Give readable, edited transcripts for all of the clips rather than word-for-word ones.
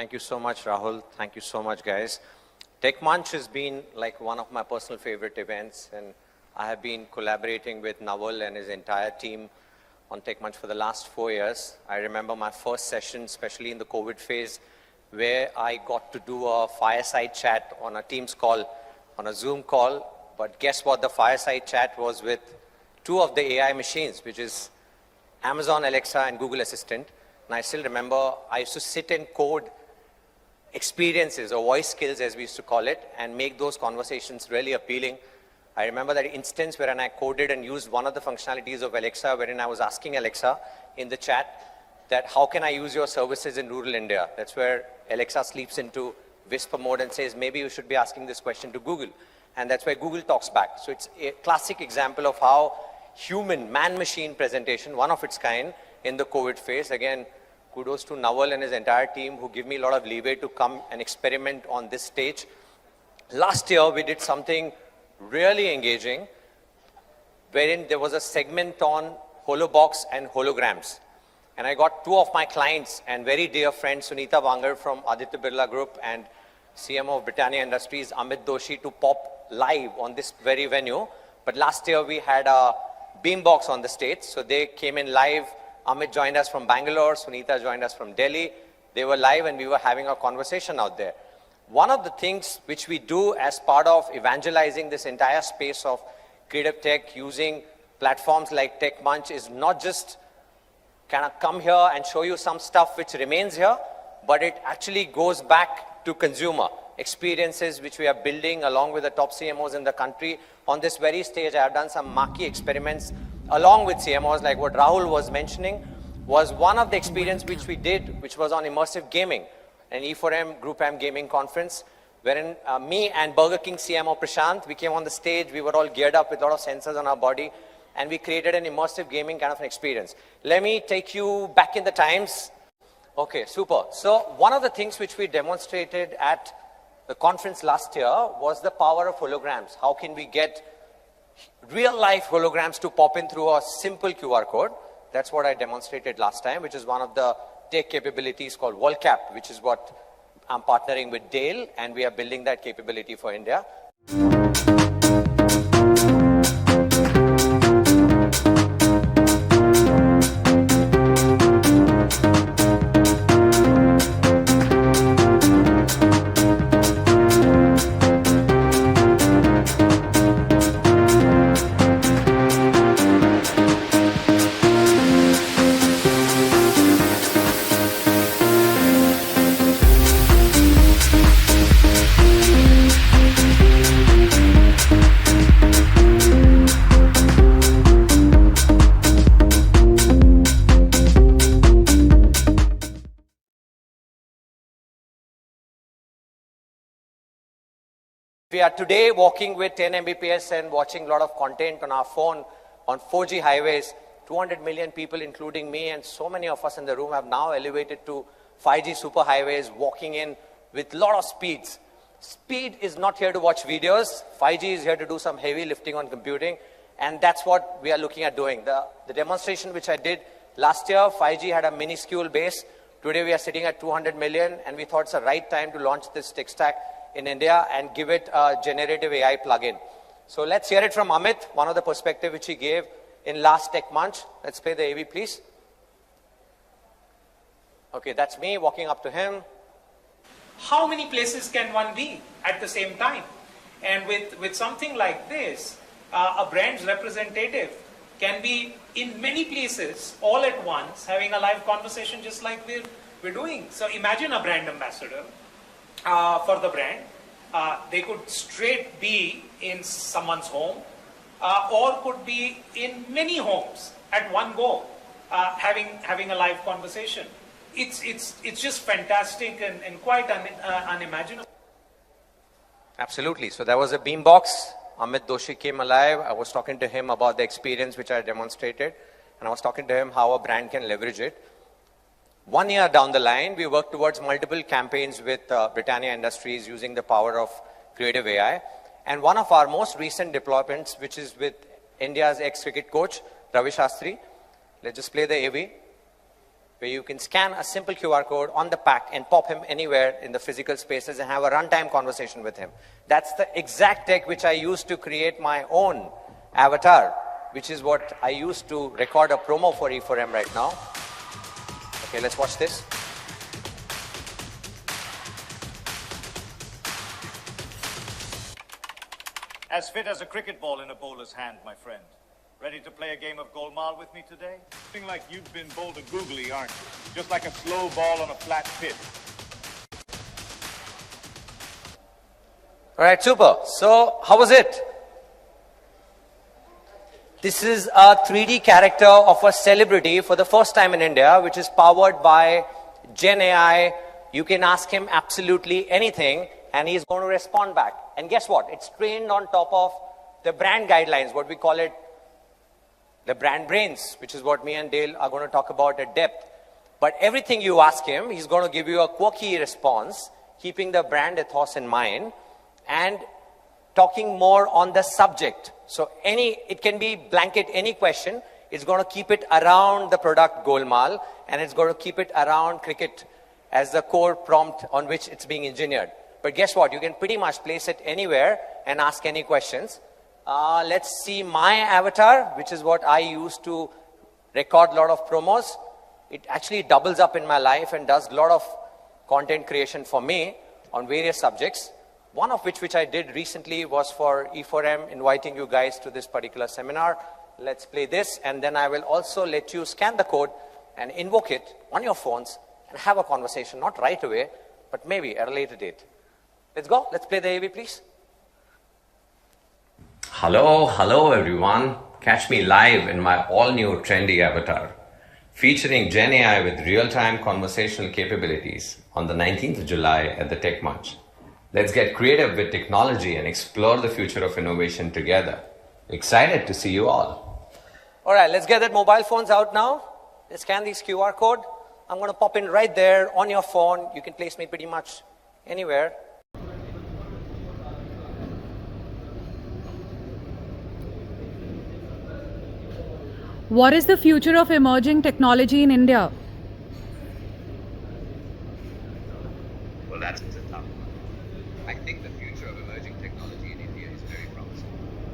Thank you so much, Rahul. Thank you so much, guys. TechManch has been like one of my personal favorite events, and I have been collaborating with Naval and his entire team on TechManch for the last 4 years. I remember my first session, especially in the COVID phase, where I got to do a fireside chat on a Teams call, on a Zoom call. But guess what? The fireside chat was with two of the AI machines, which is Amazon Alexa and Google Assistant. And I still remember I used to sit and code experiences or voice skills, as we used to call it, and make those conversations really appealing. I remember that instance wherein I coded and used one of the functionalities of Alexa, wherein I was asking Alexa in the chat that how can I use your services in rural India? That's where Alexa sleeps into whisper mode and says, maybe you should be asking this question to Google. And that's where Google talks back. So it's a classic example of how human man-machine presentation, one of its kind in the COVID phase. Again, kudos to Naval and his entire team who give me a lot of leeway to come and experiment on this stage. Last year, we did something really engaging, wherein there was a segment on holobox and holograms. And I got two of my clients and very dear friends, Sunita Bangar from Aditya Birla Group and CMO of Britannia Industries, Amit Doshi, to pop live on this very venue. But last year, we had a beambox on the stage, so they came in live. Amit joined us from Bangalore, Sunita joined us from Delhi. They were live and we were having a conversation out there. One of the things which we do as part of evangelizing this entire space of creative tech using platforms like TechManch is not just kind of come here and show you some stuff which remains here, but it actually goes back to consumer experiences which we are building along with the top CMOs in the country. On this very stage, I have done some marquee experiments along with CMOs, like what Rahul was mentioning, was one of the experience which we did, which was on immersive gaming, an e4m Group M gaming conference, wherein me and Burger King CMO Prashant, we came on the stage, we were all geared up with a lot of sensors on our body, and we created an immersive gaming kind of an experience. Let me take you back in the times. Okay, super. So one of the things which we demonstrated at the conference last year was the power of holograms. How can we get real-life holograms to pop in through a simple QR code? That's what I demonstrated last time, which is one of the tech capabilities called WorldCap, which is what I'm partnering with Dale, and we are building that capability for India. We are today walking with 10 Mbps and watching a lot of content on our phone on 4G highways. 200 million people, including me, and so many of us in the room have now elevated to 5G superhighways, walking in with a lot of speeds. Speed is not here to watch videos. 5G is here to do some heavy lifting on computing, and that's what we are looking at doing. The demonstration which I did last year, 5G had a minuscule base. Today we are sitting at 200 million, and we thought it's the right time to launch this tech stack in India and give it a generative AI plugin. So let's hear it from Amit, one of the perspective which he gave in last TechManch. Let's play the AV, please. Okay, that's me walking up to him. How many places can one be at the same time? And with something like this, a brand's representative can be in many places all at once, having a live conversation just like we're doing. So imagine a brand ambassador for the brand. They could straight be in someone's home or could be in many homes at one go, having a live conversation. It's just fantastic and quite unimaginable. Absolutely. So there was a beambox. Amit Doshi came alive. I was talking to him about the experience which I demonstrated, and I was talking to him how a brand can leverage it. 1 year down the line, we worked towards multiple campaigns with Britannia Industries using the power of creative AI. And one of our most recent deployments, which is with India's ex-cricket coach, Ravi Shastri. Let's just play the AV. where you can scan a simple QR code on the pack and pop him anywhere in the physical spaces and have a runtime conversation with him. That's the exact tech which I used to create my own avatar, which is what I used to record a promo for e4m right now. Okay, let's watch this. As fit as a cricket ball in a bowler's hand, my friend. Ready to play a game of golmaal with me today? Something like you've been bold and googly, aren't you? Just like a slow ball on a flat pitch. All right, super. So, how was it? This is a 3D character of a celebrity for the first time in India, which is powered by GenAI. You can ask him absolutely anything, and he's going to respond back. And guess what? It's trained on top of the brand guidelines, what we call it, the brand brains, which is what me and Dale are going to talk about at depth. But everything you ask him, he's going to give you a quirky response, keeping the brand ethos in mind, and talking more on the subject. So it can be blanket any question. It's going to keep it around the product golmaal, and it's going to keep it around cricket as the core prompt on which it's being engineered. But guess what? You can pretty much place it anywhere and ask any questions. Let's see my avatar, which is what I use to record a lot of promos. It actually doubles up in my life and does a lot of content creation for me on various subjects. One of which I did recently was for e4m, inviting you guys to this particular seminar. Let's play this, and then I will also let you scan the code and invoke it on your phones and have a conversation, not right away, but maybe at a later date. Let's go. Let's play the AV, please. Hello everyone. Catch me live in my all-new trendy avatar, featuring GenAI with real-time conversational capabilities on the 19th of July at the TechManch'. Let's get creative with technology and explore the future of innovation together. Excited to see you all. All right, let's get that mobile phones out now. Let's scan this QR code. I'm going to pop in right there on your phone. You can place me pretty much anywhere. What is the future of emerging technology in India? Well, that's a tough one. I think the future of emerging technology in India is very promising.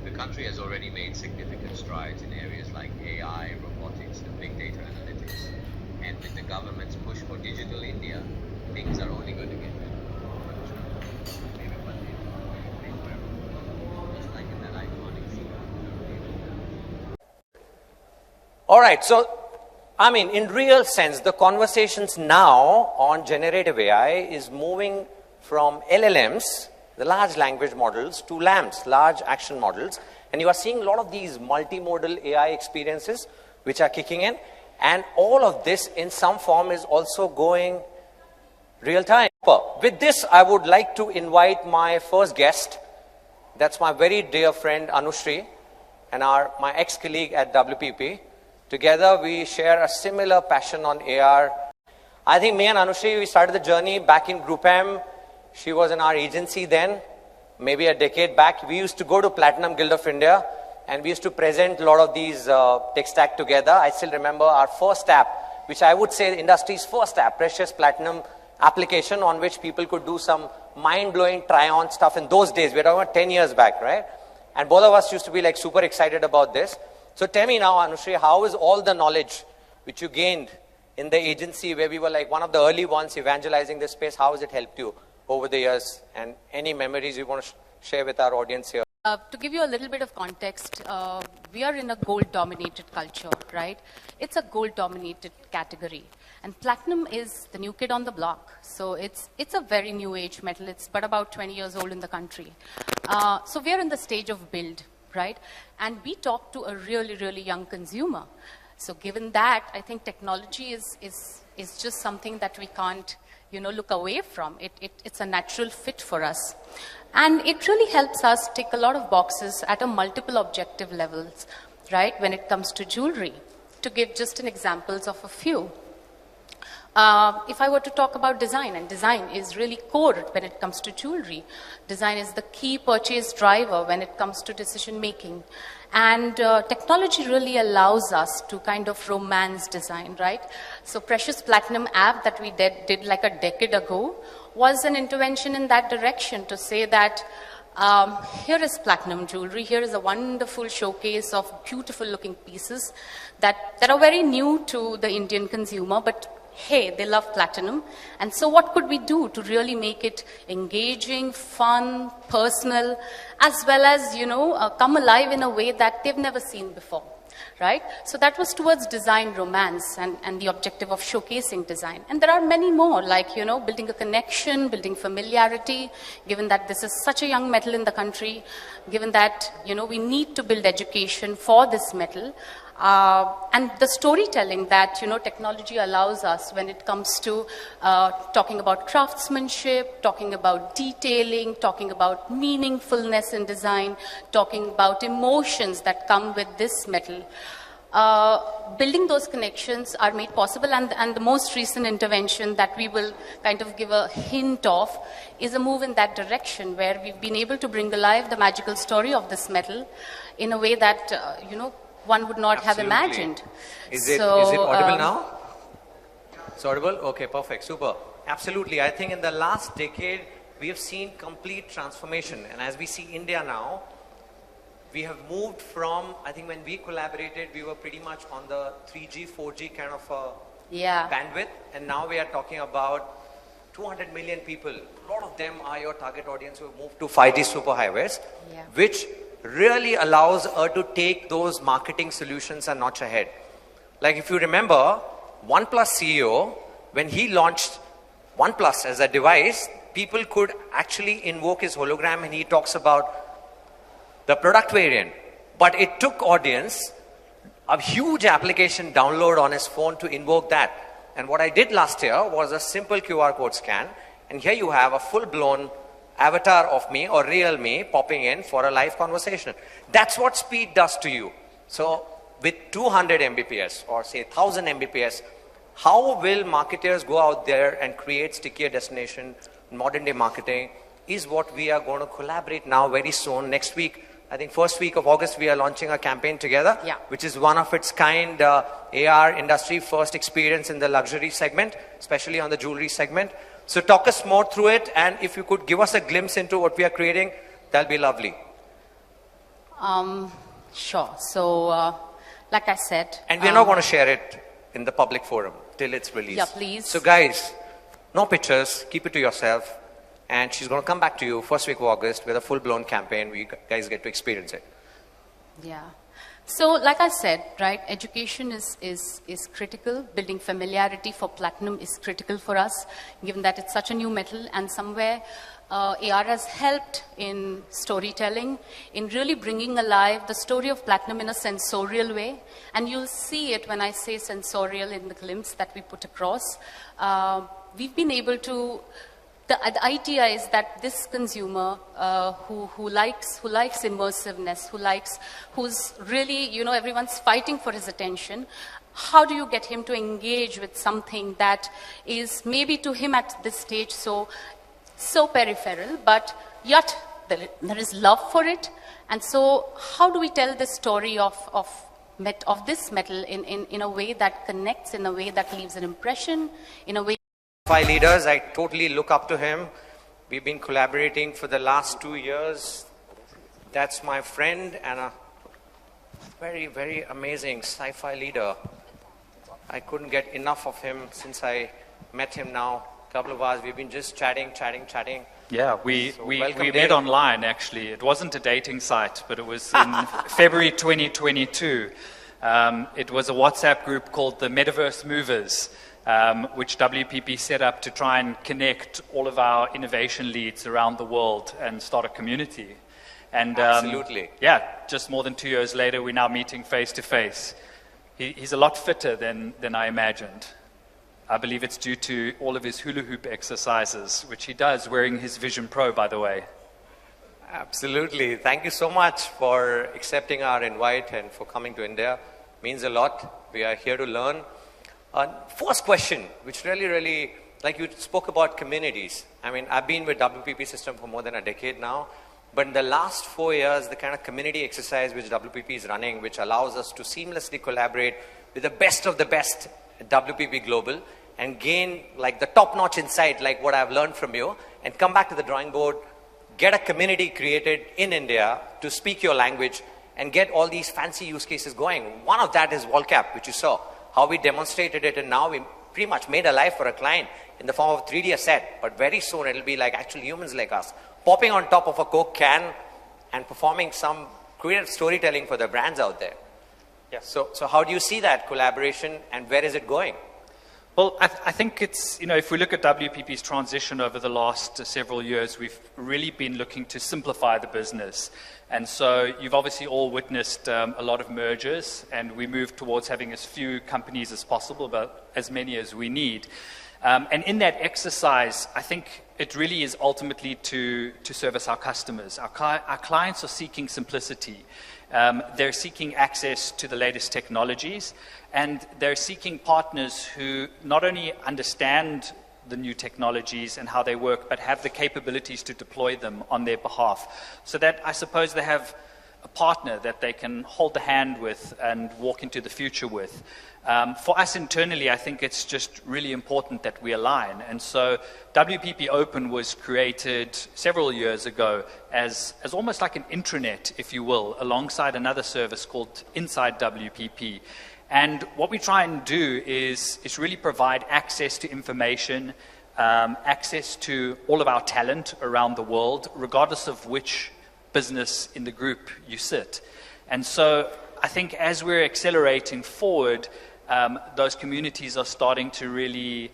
The country has already made significant strides in areas like AI, robotics, and big data analytics. And with the government's push for digital India, things are only going to get better. Maybe one day, just like in that iconic scene. All right, so, I mean, in real sense, the conversations now on generative AI is moving from LLMs, the large language models, to LAMs, large action models. And you are seeing a lot of these multimodal AI experiences which are kicking in. And all of this in some form is also going real time. With this, I would like to invite my first guest. That's my very dear friend Anushri and my ex-colleague at WPP. Together, we share a similar passion on AR. I think me and Anushri, we started the journey back in Group M. She was in our agency then, maybe a decade back. We used to go to Platinum Guild of India, and we used to present a lot of these tech stack together. I still remember our first app, which I would say the industry's first app, Precious Platinum application, on which people could do some mind-blowing try-on stuff in those days. We're talking about 10 years back, right? And both of us used to be like super excited about this. So tell me now, Anushri, how is all the knowledge which you gained in the agency where we were like one of the early ones evangelizing this space, how has it helped you over the years? And any memories you want to share with our audience here? To give you a little bit of context, we are in a gold-dominated culture, right? It's a gold-dominated category. And platinum is the new kid on the block. So it's a very new age metal. It's but about 20 years old in the country. So we are in the stage of build. Right? And we talk to a really, really young consumer. So given that, I think technology is just something that we can't, look away from. It's a natural fit for us. And it really helps us tick a lot of boxes at a multiple objective levels, right? When it comes to jewelry. To give just an examples of a few. If I were to talk about design, and design is really core when it comes to jewelry, design is the key purchase driver when it comes to decision making. And technology really allows us to kind of romance design, right? So Precious Platinum app that we did like a decade ago was an intervention in that direction to say that here is platinum jewelry, here is a wonderful showcase of beautiful looking pieces that are very new to the Indian consumer, but hey, they love platinum. And so what could we do to really make it engaging, fun, personal, as well as, come alive in a way that they've never seen before, right? So that was towards design romance and the objective of showcasing design. And there are many more, like, building a connection, building familiarity, given that this is such a young metal in the country, given that, we need to build education for this metal. And the storytelling that technology allows us when it comes to talking about craftsmanship, talking about detailing, talking about meaningfulness in design, talking about emotions that come with this metal. Building those connections are made possible, and the most recent intervention that we will kind of give a hint of is a move in that direction, where we've been able to bring alive the magical story of this metal in a way that one would not have imagined. Is it audible now? It's audible? Okay, perfect, super. Absolutely. I think in the last decade, we have seen complete transformation. And as we see India now, we have moved from, I think when we collaborated, we were pretty much on the 3G, 4G kind of bandwidth. And now we are talking about 200 million people. A lot of them are your target audience who have moved to 5G superhighways, which really allows her to take those marketing solutions a notch ahead. Like if you remember, OnePlus CEO, when he launched OnePlus as a device, people could actually invoke his hologram and he talks about the product variant. But it took audience a huge application download on his phone to invoke that. And what I did last year was a simple QR code scan, and here you have a full-blown avatar of me or real me popping in for a live conversation. That's what speed does to you. So with 200 Mbps or say 1000 Mbps, how will marketers go out there and create stickier destination, modern day marketing is what we are going to collaborate now very soon. Next week, I think first week of August, we are launching a campaign together, which is one of its kind AR industry first experience in the luxury segment, especially on the jewelry segment. So talk us more through it, and if you could give us a glimpse into what we are creating, that'll be lovely. Sure. So, like I said... And we're not going to share it in the public forum till it's released. Yeah, please. So guys, no pictures, keep it to yourself, and she's going to come back to you first week of August with a full-blown campaign. We guys get to experience it. Yeah. So, like I said, right, education is critical. Building familiarity for platinum is critical for us, given that it's such a new metal, and somewhere AR has helped in storytelling, in really bringing alive the story of platinum in a sensorial way. And you'll see it when I say sensorial in the glimpse that we put across. We've been able to... The idea is that this consumer who likes immersiveness, who's really, everyone's fighting for his attention, how do you get him to engage with something that is maybe to him at this stage so peripheral, but yet there is love for it? And so how do we tell the story of this metal in a way that connects, in a way that leaves an impression, in a way... Leaders, I totally look up to him. We've been collaborating for the last 2 years. That's my friend and a very, very amazing sci-fi leader. I couldn't get enough of him since I met him now. A couple of hours, we've been just chatting. Yeah, we met online actually. It wasn't a dating site, but it was in February 2022. It was a WhatsApp group called the Metaverse Movers, which WPP set up to try and connect all of our innovation leads around the world and start a community. And absolutely. Yeah, just more than 2 years later, we're now meeting face to face. He's a lot fitter than I imagined. I believe it's due to all of his hula hoop exercises, which he does wearing his Vision Pro, by the way. Absolutely. Thank you so much for accepting our invite and for coming to India. Means a lot. We are here to learn. First question, which really, like you spoke about communities. I mean, I've been with WPP system for more than a decade now, but in the last 4 years, the kind of community exercise which WPP is running, which allows us to seamlessly collaborate with the best of the best at WPP Global and gain like the top-notch insight, like what I've learned from you, and come back to the drawing board, get a community created in India to speak your language and get all these fancy use cases going. One of that is WallCap, which you saw, how we demonstrated it, and now we pretty much made a life for a client in the form of a 3D asset, but very soon it'll be like actual humans like us, popping on top of a Coke can and performing some creative storytelling for the brands out there. Yeah. So how do you see that collaboration and where is it going? Well, I think it's, if we look at WPP's transition over the last several years, we've really been looking to simplify the business. And so you've obviously all witnessed a lot of mergers, and we moved towards having as few companies as possible, but as many as we need. And in that exercise, I think it really is ultimately to service our customers. Our clients are seeking simplicity. They're seeking access to the latest technologies, and they're seeking partners who not only understand the new technologies and how they work, but have the capabilities to deploy them on their behalf. So that I suppose they have a partner that they can hold the hand with and walk into the future with. For us internally, I think it's just really important that we align. And so WPP Open was created several years ago as almost like an intranet, if you will, alongside another service called Inside WPP. And what we try and do is really provide access to information, access to all of our talent around the world, regardless of which business in the group you sit. And so I think as we're accelerating forward, those communities are starting to really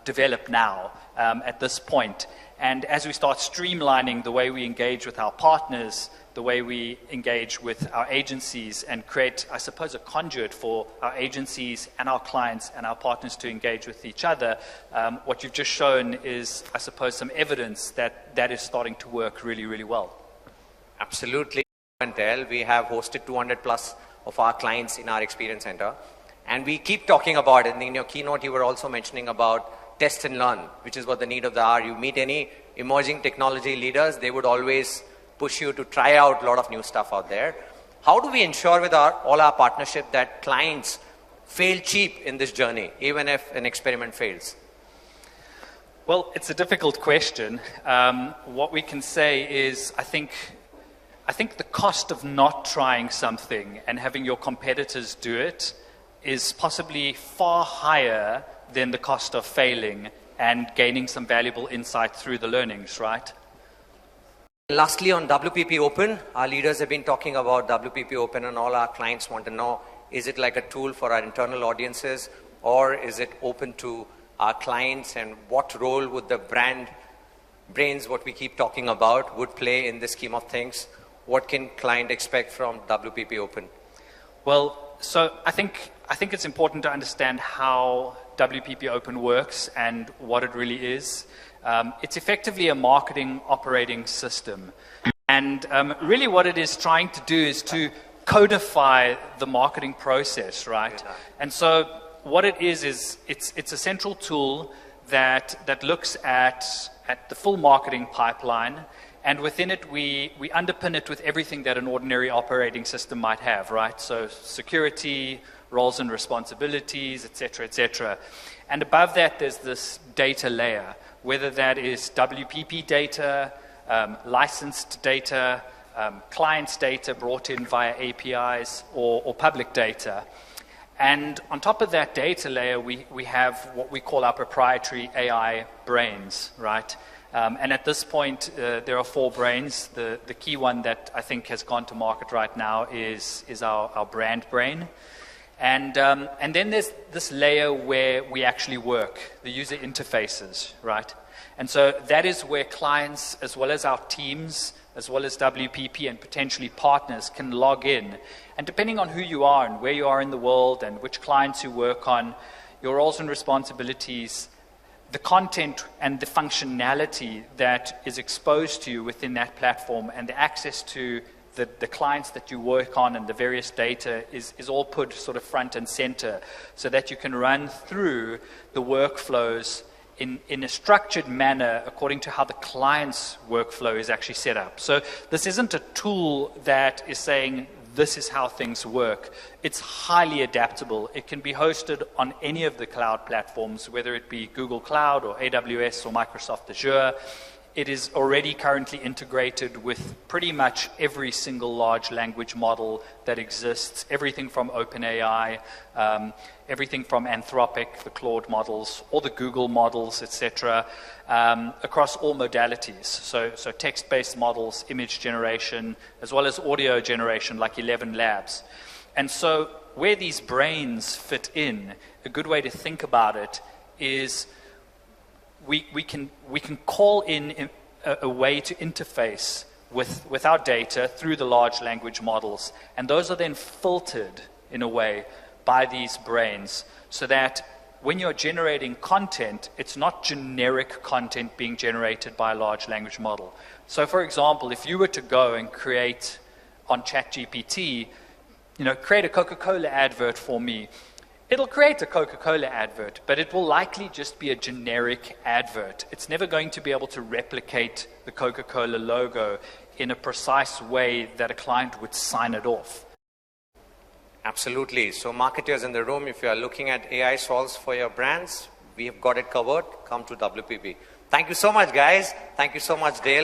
develop now at this point. And as we start streamlining the way we engage with our partners, the way we engage with our agencies and create, I suppose, a conduit for our agencies and our clients and our partners to engage with each other, what you've just shown is, I suppose, some evidence that is starting to work really, really well. Absolutely. We have hosted 200 plus of our clients in our experience center. And we keep talking about it. In your keynote, you were also mentioning about test and learn, which is what the need of the hour. You meet any emerging technology leaders, they would always push you to try out a lot of new stuff out there. How do we ensure with all our partnership that clients fail cheap in this journey, even if an experiment fails? Well, it's a difficult question. What we can say is, I think the cost of not trying something and having your competitors do it is possibly far higher than the cost of failing and gaining some valuable insight through the learnings, right? Lastly, on WPP Open, our leaders have been talking about WPP Open, and all our clients want to know, is it like a tool for our internal audiences, or is it open to our clients, and what role would the brand brains, what we keep talking about, would play in the scheme of things? What can client expect from WPP Open? Well, so I think it's important to understand how WPP Open works and what it really is. It's effectively a marketing operating system. And really what it is trying to do is to codify the marketing process, right? And so what it is it's a central tool that looks at the full marketing pipeline. And within it, we underpin it with everything that an ordinary operating system might have, right? So security, roles and responsibilities, et cetera, And above that, there's this data layer, whether that is WPP data, licensed data, clients data brought in via APIs, or public data. And on top of that data layer, we have what we call our proprietary AI brains, right? And at this point, there are 4 brains. The key one that I think has gone to market right now is our brand brain. And then there's this layer where we actually work, the user interfaces, right? And so that is where clients, as well as our teams, as well as WPP and potentially partners, can log in. And depending on who you are and where you are in the world and which clients you work on, your roles and responsibilities, the content and the functionality that is exposed to you within that platform, and the access to the clients that you work on and the various data is all put sort of front and center so that you can run through the workflows in a structured manner according to how the client's workflow is actually set up. So this isn't a tool that is saying this is how things work. It's highly adaptable. It can be hosted on any of the cloud platforms, whether it be Google Cloud or AWS or Microsoft Azure. It is already currently integrated with pretty much every single large language model that exists, everything from OpenAI, everything from Anthropic, the Claude models, all the Google models, etc., across all modalities. So text-based models, image generation, as well as audio generation like 11 Labs. And so where these brains fit in, a good way to think about it is we can call in a way to interface with our data through the large language models, and those are then filtered in a way by these brains so that when you're generating content, it's not generic content being generated by a large language model. So for example, if you were to go and create on ChatGPT, create a Coca-Cola advert for me, it'll create a Coca-Cola advert, but it will likely just be a generic advert. It's never going to be able to replicate the Coca-Cola logo in a precise way that a client would sign it off. Absolutely. So marketers in the room, if you are looking at AI solves for your brands, we have got it covered. Come to WPP. Thank you so much, guys. Thank you so much, Dale.